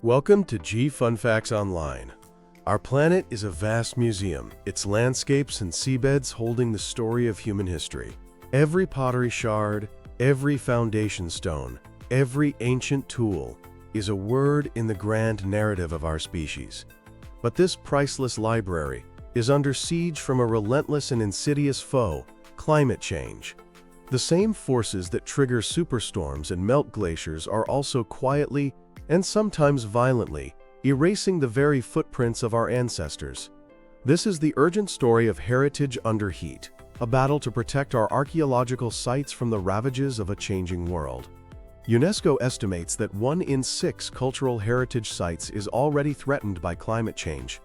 Welcome to G Fun Facts Online. Our planet is a vast museum, its landscapes and seabeds holding the story of human history. Every pottery shard, every foundation stone, every ancient tool is a word in the grand narrative of our species. But this priceless library is under siege from a relentless and insidious foe, climate change. The same forces that trigger superstorms and melt glaciers are also quietly and sometimes violently erasing the very footprints of our ancestors. This is the urgent story of heritage under heat, a battle to protect our archaeological sites from the ravages of a changing world. UNESCO estimates that 1 in 6 cultural heritage sites is already threatened by climate change.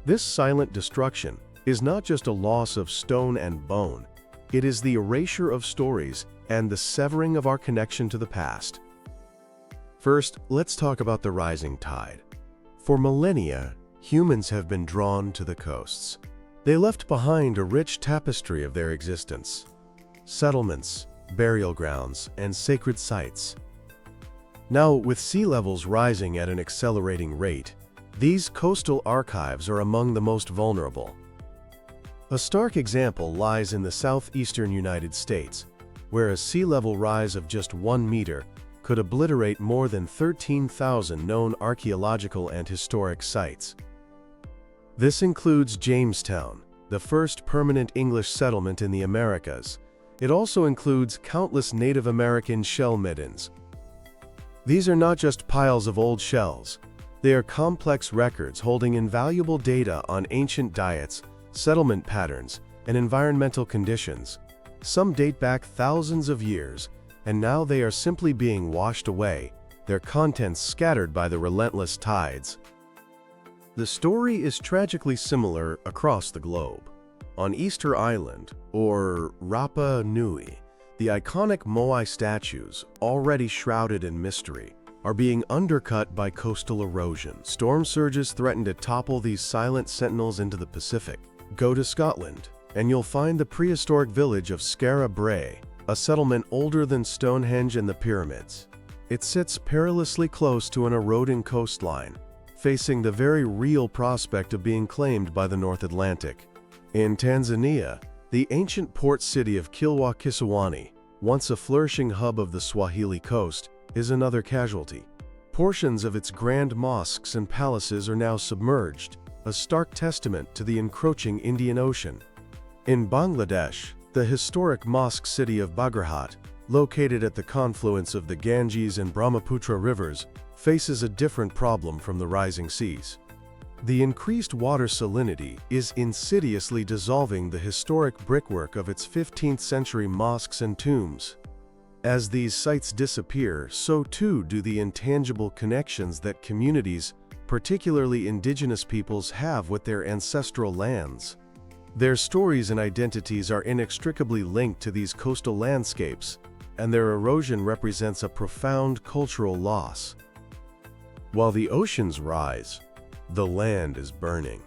This silent destruction is not just a loss of stone and bone, it is the erasure of stories and the severing of our connection to the past. First, let's talk about the rising tide. For millennia, humans have been drawn to the coasts. They left behind a rich tapestry of their existence: settlements, burial grounds, and sacred sites. Now, with sea levels rising at an accelerating rate, these coastal archives are among the most vulnerable. A stark example lies in the southeastern United States, where a sea level rise of just 1 meter could obliterate more than 13,000 known archaeological and historic sites. This includes Jamestown, the first permanent English settlement in the Americas. It also includes countless Native American shell middens. These are not just piles of old shells. They are complex records holding invaluable data on ancient diets, settlement patterns, and environmental conditions. Some date back thousands of years, and now they are simply being washed away, their contents scattered by the relentless tides. The story is tragically similar across the globe. On Easter Island, or Rapa Nui, the iconic moai statues, already shrouded in mystery, are being undercut by coastal erosion. Storm surges threaten to topple these silent sentinels into the Pacific. Go to Scotland, and you'll find the prehistoric village of Skara Brae, a settlement older than Stonehenge and the pyramids. It sits perilously close to an eroding coastline, facing the very real prospect of being claimed by the North Atlantic. In Tanzania, the ancient port city of Kilwa Kisiwani, once a flourishing hub of the Swahili coast, is another casualty. Portions of its grand mosques and palaces are now submerged, a stark testament to the encroaching Indian Ocean. In Bangladesh, the historic mosque city of Bagrhat, located at the confluence of the Ganges and Brahmaputra rivers, faces a different problem from the rising seas. The increased water salinity is insidiously dissolving the historic brickwork of its 15th century mosques and tombs. As these sites disappear, so too do the intangible connections that communities, particularly indigenous peoples, have with their ancestral lands. Their stories and identities are inextricably linked to these coastal landscapes, and their erosion represents a profound cultural loss. While the oceans rise, the land is burning.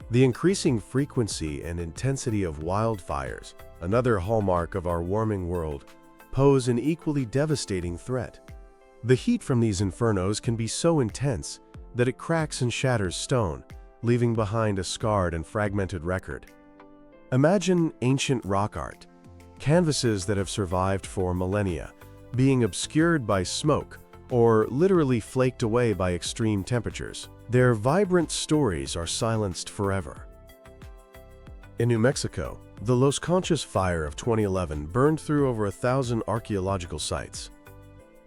The increasing frequency and intensity of wildfires, another hallmark of our warming world, pose an equally devastating threat. The heat from these infernos can be so intense that it cracks and shatters stone, leaving behind a scarred and fragmented record. Imagine ancient rock art, canvases that have survived for millennia, being obscured by smoke or literally flaked away by extreme temperatures. Their vibrant stories are silenced forever. In New Mexico, the Los Conchas fire of 2011 burned through over 1,000 archaeological sites.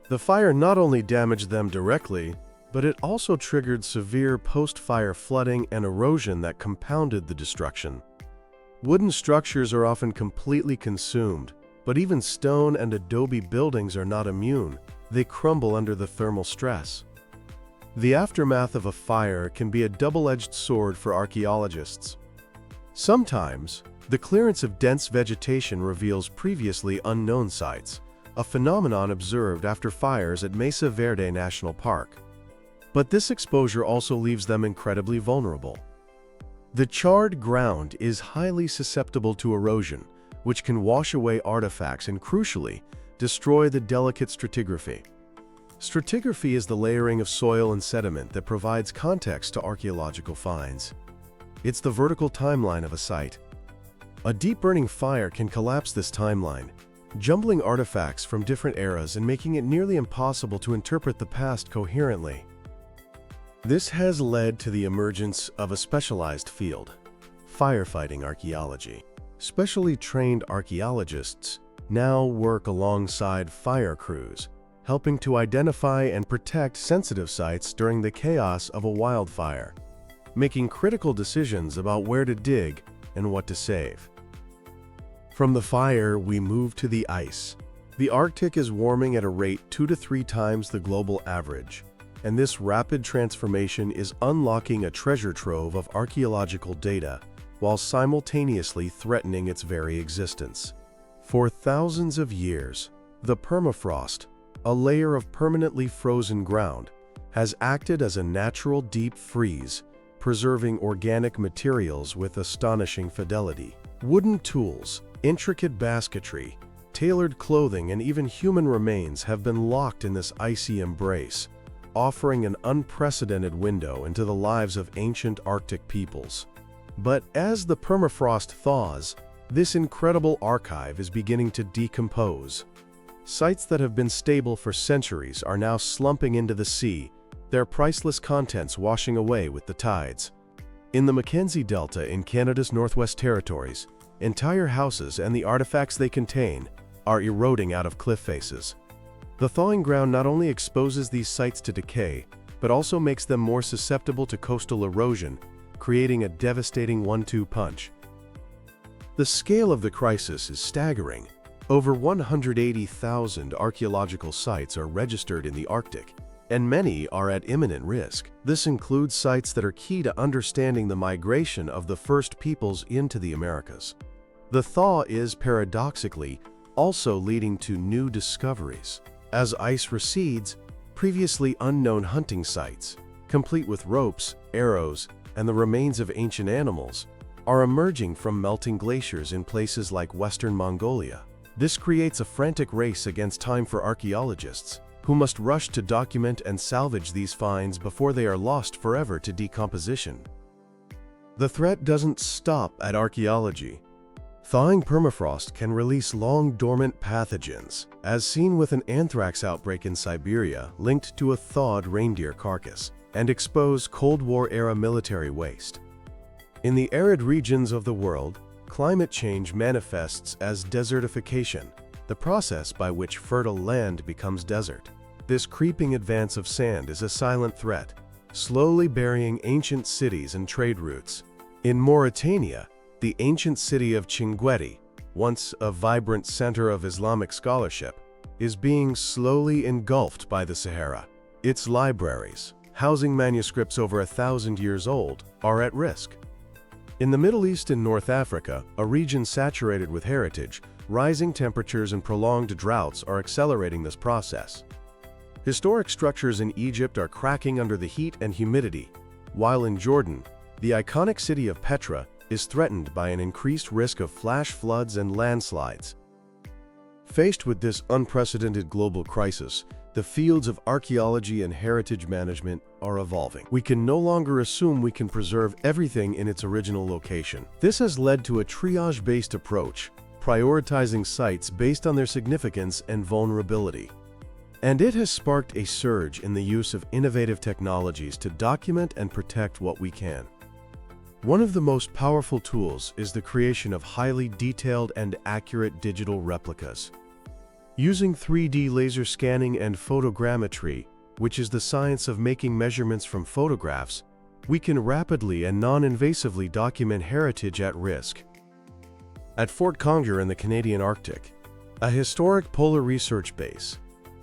The fire not only damaged them directly, but it also triggered severe post-fire flooding and erosion that compounded the destruction. Wooden structures are often completely consumed, but even stone and adobe buildings are not immune. They crumble under the thermal stress. The aftermath of a fire can be a double-edged sword for archaeologists. Sometimes, the clearance of dense vegetation reveals previously unknown sites, a phenomenon observed after fires at Mesa Verde National Park. But this exposure also leaves them incredibly vulnerable. The charred ground is highly susceptible to erosion, which can wash away artifacts and, crucially, destroy the delicate stratigraphy. Stratigraphy is the layering of soil and sediment that provides context to archaeological finds. It's the vertical timeline of a site. A deep-burning fire can collapse this timeline, jumbling artifacts from different eras and making it nearly impossible to interpret the past coherently. This has led to the emergence of a specialized field, firefighting archaeology. Specially trained archaeologists now work alongside fire crews, helping to identify and protect sensitive sites during the chaos of a wildfire, making critical decisions about where to dig and what to save. From the fire, we move to the ice. The Arctic is warming at a rate 2 to 3 times the global average, and this rapid transformation is unlocking a treasure trove of archaeological data while simultaneously threatening its very existence. For thousands of years, the permafrost, a layer of permanently frozen ground, has acted as a natural deep freeze, preserving organic materials with astonishing fidelity. Wooden tools, intricate basketry, tailored clothing, and even human remains have been locked in this icy embrace, offering an unprecedented window into the lives of ancient Arctic peoples. But as the permafrost thaws, this incredible archive is beginning to decompose. Sites that have been stable for centuries are now slumping into the sea, their priceless contents washing away with the tides. In the Mackenzie Delta in Canada's Northwest Territories, entire houses and the artifacts they contain are eroding out of cliff faces. The thawing ground not only exposes these sites to decay, but also makes them more susceptible to coastal erosion, creating a devastating 1-2 punch. The scale of the crisis is staggering. Over 180,000 archaeological sites are registered in the Arctic, and many are at imminent risk. This includes sites that are key to understanding the migration of the first peoples into the Americas. The thaw is, paradoxically, also leading to new discoveries. As ice recedes, previously unknown hunting sites, complete with ropes, arrows, and the remains of ancient animals, are emerging from melting glaciers in places like Western Mongolia. This creates a frantic race against time for archaeologists, who must rush to document and salvage these finds before they are lost forever to decomposition. The threat doesn't stop at archaeology. Thawing permafrost can release long-dormant pathogens, as seen with an anthrax outbreak in Siberia linked to a thawed reindeer carcass, and expose Cold War-era military waste. In the arid regions of the world, climate change manifests as desertification, the process by which fertile land becomes desert. This creeping advance of sand is a silent threat, slowly burying ancient cities and trade routes. In Mauritania, the ancient city of Chinguetti, once a vibrant center of Islamic scholarship, is being slowly engulfed by the Sahara. Its libraries, housing manuscripts over 1,000 years old, are at risk. In the Middle East and North Africa, a region saturated with heritage, rising temperatures and prolonged droughts are accelerating this process. Historic structures in Egypt are cracking under the heat and humidity, while in Jordan, the iconic city of Petra is threatened by an increased risk of flash floods and landslides. Faced with this unprecedented global crisis, the fields of archaeology and heritage management are evolving. We can no longer assume we can preserve everything in its original location. This has led to a triage-based approach, prioritizing sites based on their significance and vulnerability. And it has sparked a surge in the use of innovative technologies to document and protect what we can. One of the most powerful tools is the creation of highly detailed and accurate digital replicas. Using 3D laser scanning and photogrammetry, which is the science of making measurements from photographs, we can rapidly and non-invasively document heritage at risk. At Fort Conger in the Canadian Arctic, a historic polar research base,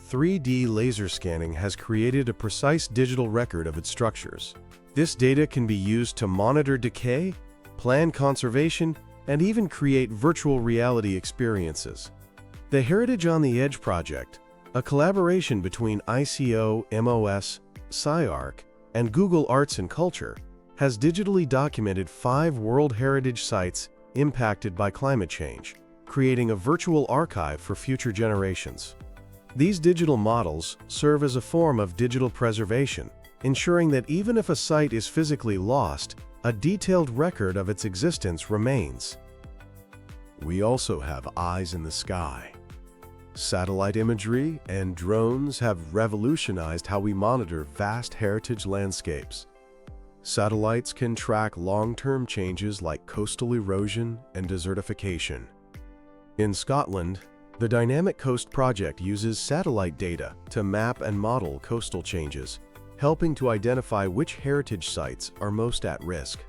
3D laser scanning has created a precise digital record of its structures. This data can be used to monitor decay, plan conservation, and even create virtual reality experiences. The Heritage on the Edge project, a collaboration between ICO, MOS, SciArc, and Google Arts and Culture, has digitally documented 5 World Heritage sites impacted by climate change, creating a virtual archive for future generations. These digital models serve as a form of digital preservation, ensuring that even if a site is physically lost, a detailed record of its existence remains. We also have eyes in the sky. Satellite imagery and drones have revolutionized how we monitor vast heritage landscapes. Satellites can track long-term changes like coastal erosion and desertification. In Scotland, the Dynamic Coast Project uses satellite data to map and model coastal changes, helping to identify which heritage sites are most at risk.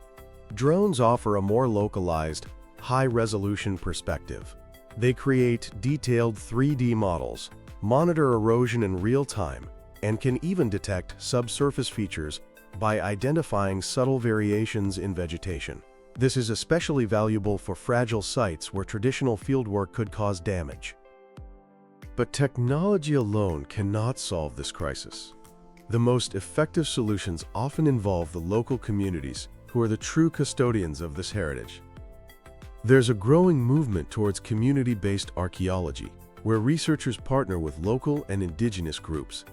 Drones offer a more localized, high-resolution perspective. They create detailed 3D models, monitor erosion in real time, and can even detect subsurface features by identifying subtle variations in vegetation. This is especially valuable for fragile sites where traditional fieldwork could cause damage. But technology alone cannot solve this crisis. The most effective solutions often involve the local communities who are the true custodians of this heritage. There's a growing movement towards community-based archaeology, where researchers partner with local and indigenous groups.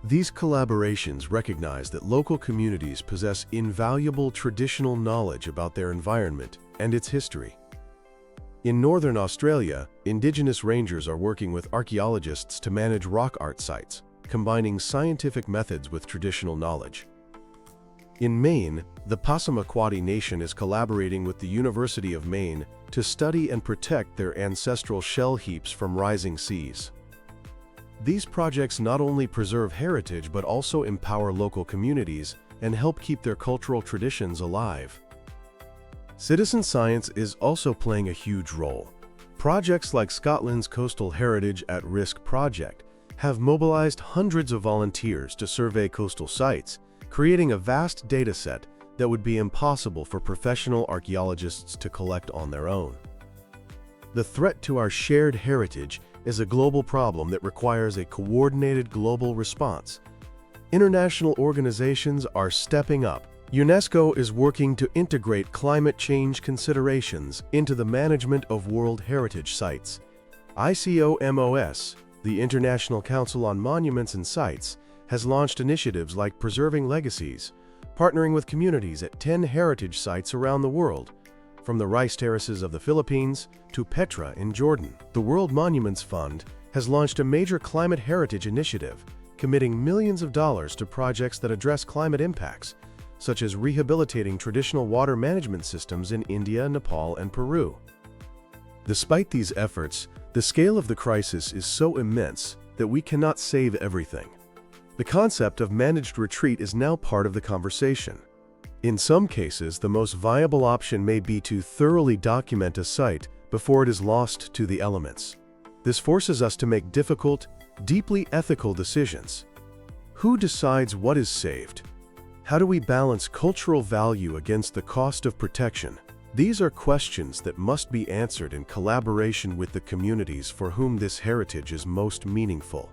These collaborations recognize that local communities possess invaluable traditional knowledge about their environment and its history. In northern Australia, indigenous rangers are working with archaeologists to manage rock art sites, combining scientific methods with traditional knowledge. In Maine, the Passamaquoddy Nation is collaborating with the University of Maine to study and protect their ancestral shell heaps from rising seas. These projects not only preserve heritage but also empower local communities and help keep their cultural traditions alive. Citizen science is also playing a huge role. Projects like Scotland's Coastal Heritage at Risk project have mobilized hundreds of volunteers to survey coastal sites, creating a vast data set that would be impossible for professional archaeologists to collect on their own. The threat to our shared heritage is a global problem that requires a coordinated global response. International organizations are stepping up. UNESCO is working to integrate climate change considerations into the management of World Heritage Sites. ICOMOS, the International Council on Monuments and Sites, has launched initiatives like Preserving Legacies, partnering with communities at 10 heritage sites around the world, from the rice terraces of the Philippines to Petra in Jordan. The World Monuments Fund has launched a major climate heritage initiative, committing millions of dollars to projects that address climate impacts, such as rehabilitating traditional water management systems in India, Nepal, and Peru. Despite these efforts, the scale of the crisis is so immense that we cannot save everything. The concept of managed retreat is now part of the conversation. In some cases, the most viable option may be to thoroughly document a site before it is lost to the elements. This forces us to make difficult, deeply ethical decisions. Who decides what is saved? How do we balance cultural value against the cost of protection? These are questions that must be answered in collaboration with the communities for whom this heritage is most meaningful.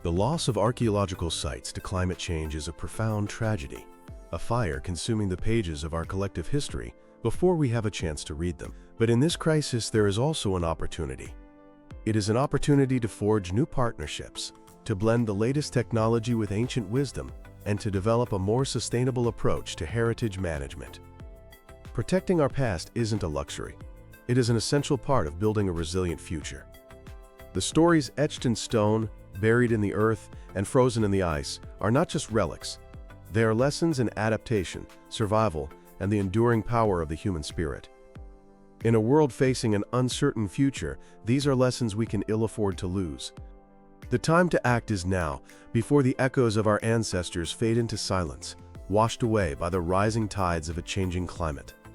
The loss of archaeological sites to climate change is a profound tragedy, a fire consuming the pages of our collective history before we have a chance to read them. But in this crisis, there is also an opportunity. It is an opportunity to forge new partnerships, to blend the latest technology with ancient wisdom, and to develop a more sustainable approach to heritage management. Protecting our past isn't a luxury. It is an essential part of building a resilient future. The stories etched in stone, buried in the earth, and frozen in the ice are not just relics. They are lessons in adaptation, survival, and the enduring power of the human spirit. In a world facing an uncertain future, these are lessons we can ill afford to lose. The time to act is now, before the echoes of our ancestors fade into silence, washed away by the rising tides of a changing climate.